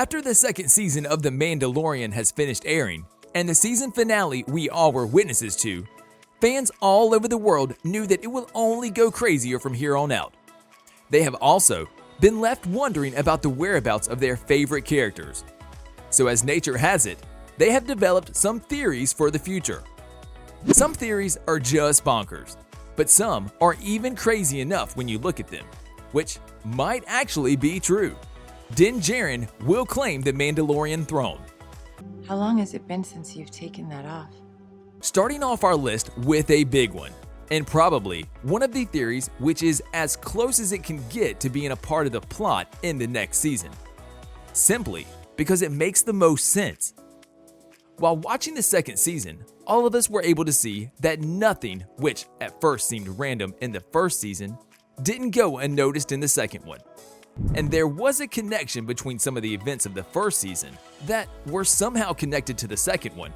After the second season of The Mandalorian has finished airing, and the season finale we all were witnesses to, fans all over the world knew that it will only go crazier from here on out. They have also been left wondering about the whereabouts of their favorite characters. So as nature has it, they have developed some theories for the future. Some theories are just bonkers, but some are even crazy enough when you look at them, which might actually be true. Din Djarin will claim the Mandalorian throne. How long has it been since you've taken that off? Starting off our list with a big one, and probably one of the theories which is as close as it can get to being a part of the plot in the next season. Simply because it makes the most sense. While watching the second season, all of us were able to see that nothing which at first seemed random in the first season didn't go unnoticed in the second one. And there was a connection between some of the events of the first season that were somehow connected to the second one.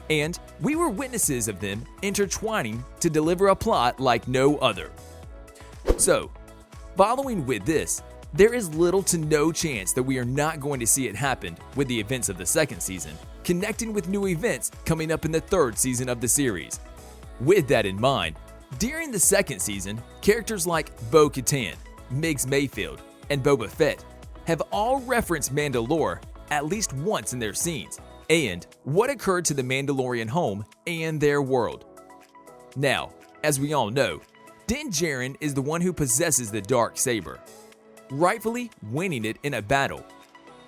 And we were witnesses of them intertwining to deliver a plot like no other. So, following with this, there is little to no chance that we are not going to see it happen with the events of the second season, connecting with new events coming up in the third season of the series. With that in mind, during the second season, characters like Bo-Katan, Migs Mayfield, and Boba Fett have all referenced Mandalore at least once in their scenes, and what occurred to the Mandalorian home and their world. Now, as we all know, Din Djarin is the one who possesses the dark saber, rightfully winning it in a battle.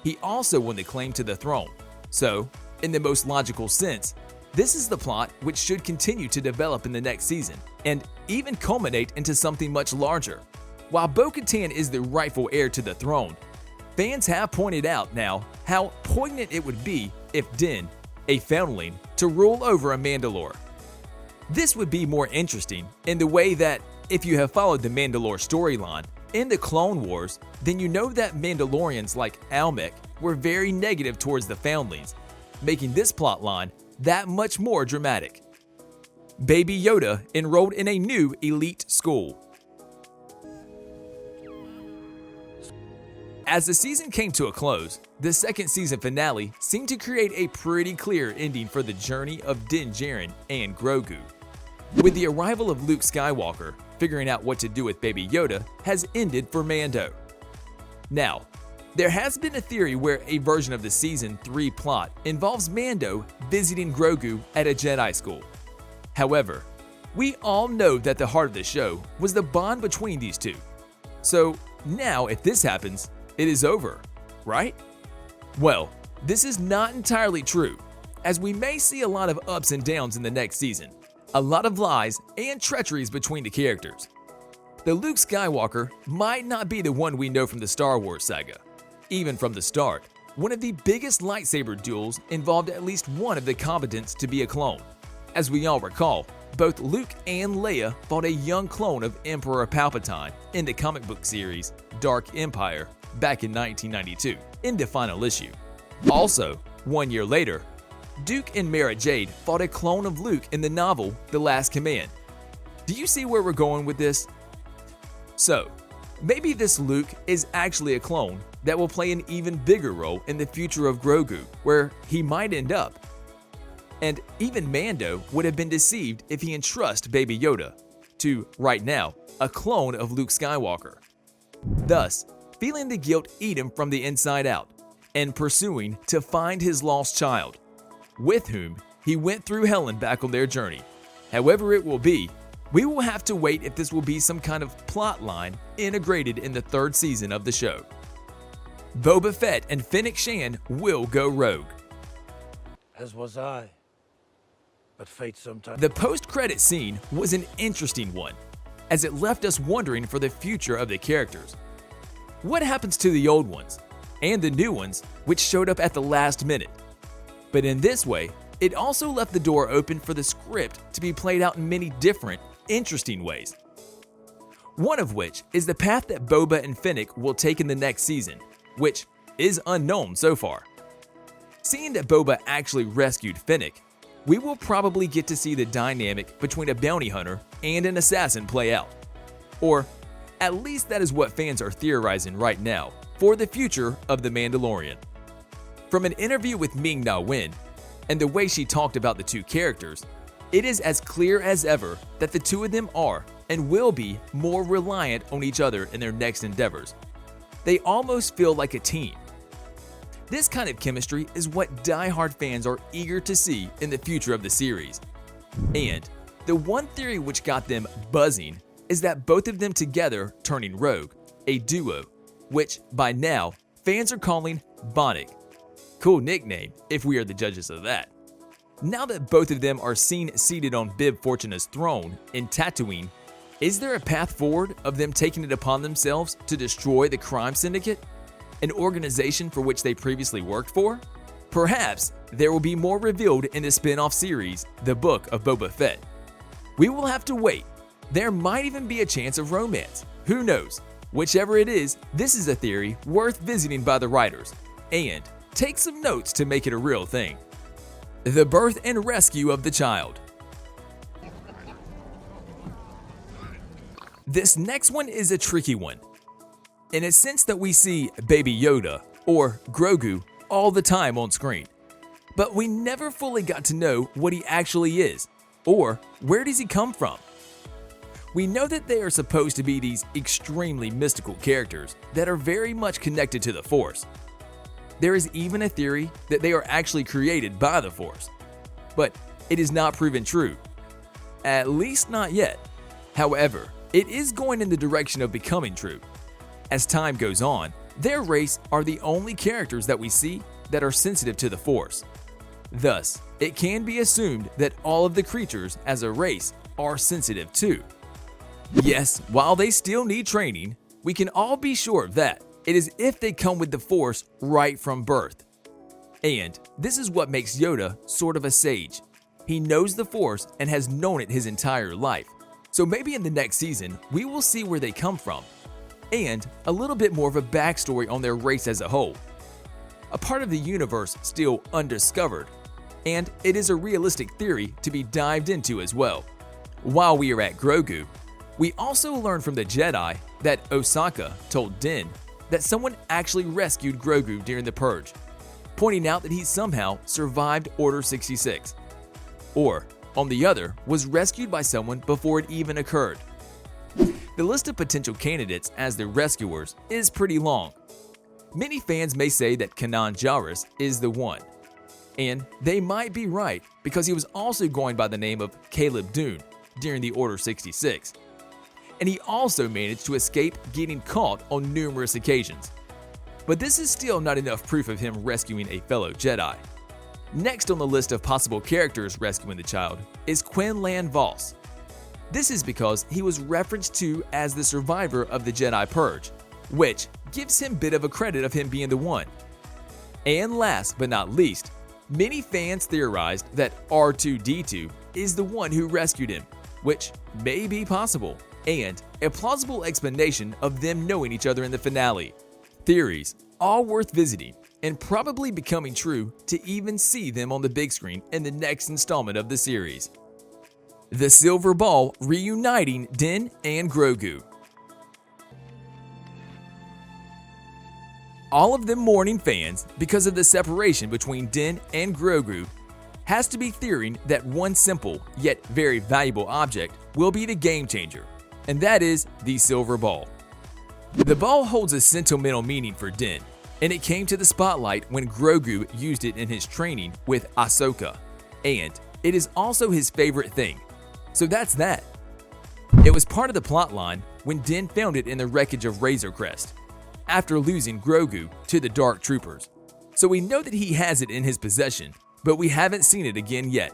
He also won the claim to the throne, so, in the most logical sense, this is the plot which should continue to develop in the next season, and even culminate into something much larger. While Bo-Katan is the rightful heir to the throne, fans have pointed out now how poignant it would be if Din, a foundling, to rule over a Mandalore. This would be more interesting in the way that, if you have followed the Mandalore storyline in the Clone Wars, then you know that Mandalorians like Almec were very negative towards the foundlings, making this plotline that much more dramatic. Baby Yoda enrolled in a new elite school. As the season came to a close, the second season finale seemed to create a pretty clear ending for the journey of Din Djarin and Grogu. With the arrival of Luke Skywalker, figuring out what to do with Baby Yoda has ended for Mando. Now, there has been a theory where a version of the Season 3 plot involves Mando visiting Grogu at a Jedi school. However, we all know that the heart of the show was the bond between these two. So now if this happens, it is over, right? Well, this is not entirely true, as we may see a lot of ups and downs in the next season, a lot of lies and treacheries between the characters. The Luke Skywalker might not be the one we know from the Star Wars saga. Even from the start, one of the biggest lightsaber duels involved at least one of the combatants to be a clone. As we all recall, both Luke and Leia fought a young clone of Emperor Palpatine in the comic book series Dark Empire back in 1992 in the final issue. Also, 1 year later, Duke and Mara Jade fought a clone of Luke in the novel The Last Command. Do you see where we're going with this? So, maybe this Luke is actually a clone that will play an even bigger role in the future of Grogu, where he might end up. And even Mando would have been deceived if he entrusts Baby Yoda to, right now, a clone of Luke Skywalker. Thus, feeling the guilt eat him from the inside out, and pursuing to find his lost child, with whom he went through hell and back on their journey. However it will be, we will have to wait if this will be some kind of plot line integrated in the third season of the show. Boba Fett and Fennec Shan will go rogue. As was I. But fate sometimes... The post-credit scene was an interesting one, as it left us wondering for the future of the characters. What happens to the old ones, and the new ones, which showed up at the last minute? But in this way, it also left the door open for the script to be played out in many different, interesting ways. One of which is the path that Boba and Fennec will take in the next season, which is unknown so far. Seeing that Boba actually rescued Fennec, we will probably get to see the dynamic between a bounty hunter and an assassin play out. Or, at least that is what fans are theorizing right now for the future of The Mandalorian. From an interview with Ming-Na Wen, and the way she talked about the two characters, it is as clear as ever that the two of them are and will be more reliant on each other in their next endeavors. They almost feel like a team. This kind of chemistry is what die-hard fans are eager to see in the future of the series. And the one theory which got them buzzing is that both of them together turning rogue, a duo, which by now fans are calling Bonnick. Cool nickname if we are the judges of that. Now that both of them are seen seated on Bib Fortuna's throne in Tatooine, is there a path forward of them taking it upon themselves to destroy the crime syndicate, an organization for which they previously worked for? Perhaps there will be more revealed in the spin-off series, The Book of Boba Fett. We will have to wait. There might even be a chance of romance. Who knows? Whichever it is, this is a theory worth visiting by the writers. And take some notes to make it a real thing. The birth and rescue of the child. This next one is a tricky one, in a sense that we see Baby Yoda or Grogu all the time on screen, but we never fully got to know what he actually is, or where does he come from. We know that they are supposed to be these extremely mystical characters that are very much connected to the Force. There is even a theory that they are actually created by the Force, but it is not proven true. At least not yet. However, it is going in the direction of becoming true. As time goes on, their race are the only characters that we see that are sensitive to the Force. Thus, it can be assumed that all of the creatures as a race are sensitive too. Yes, while they still need training, we can all be sure of that. It is if they come with the Force right from birth. And this is what makes Yoda sort of a sage. He knows the Force and has known it his entire life. So maybe in the next season, we will see where they come from, and a little bit more of a backstory on their race as a whole. A part of the universe still undiscovered, and it is a realistic theory to be dived into as well. While we are at Grogu, we also learn from the Jedi that Osaka told Din that someone actually rescued Grogu during the Purge, pointing out that he somehow survived Order 66. Or, on the other, was rescued by someone before it even occurred. The list of potential candidates as the rescuers is pretty long. Many fans may say that Kanan Jarrus is the one. And they might be right because he was also going by the name of Caleb Dune during the Order 66. And he also managed to escape getting caught on numerous occasions. But this is still not enough proof of him rescuing a fellow Jedi. Next on the list of possible characters rescuing the child is Quinlan Vos. This is because he was referenced to as the survivor of the Jedi Purge, which gives him a bit of a credit of him being the one. And last but not least, many fans theorized that R2-D2 is the one who rescued him, which may be possible, and a plausible explanation of them knowing each other in the finale. Theories, all worth visiting, and probably becoming true to even see them on the big screen in the next installment of the series. The Silver Ball reuniting Din and Grogu. All of them mourning fans because of the separation between Din and Grogu has to be fearing that one simple yet very valuable object will be the game changer, and that is the Silver Ball. The ball holds a sentimental meaning for Din, and it came to the spotlight when Grogu used it in his training with Ahsoka, and it is also his favorite thing. So that's that. It was part of the plotline when Din found it in the wreckage of Razor Crest, after losing Grogu to the Dark Troopers. So we know that he has it in his possession, but we haven't seen it again yet.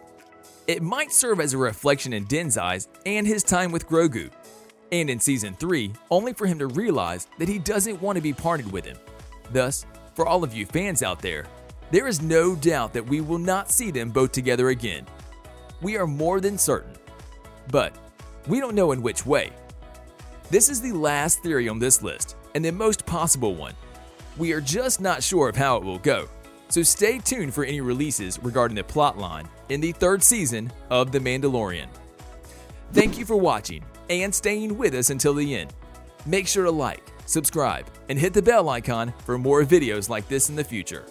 It might serve as a reflection in Din's eyes and his time with Grogu, and in Season 3, only for him to realize that he doesn't want to be parted with him. Thus, for all of you fans out there is no doubt that we will not see them both together again. We are more than certain, but we don't know in which way. This is the last theory on this list, and the most possible one. We are just not sure of how it will go, so stay tuned for any releases regarding the plotline in the third season of The Mandalorian. Thank you for watching and staying with us until the end. Make sure to like, subscribe, and hit the bell icon for more videos like this in the future.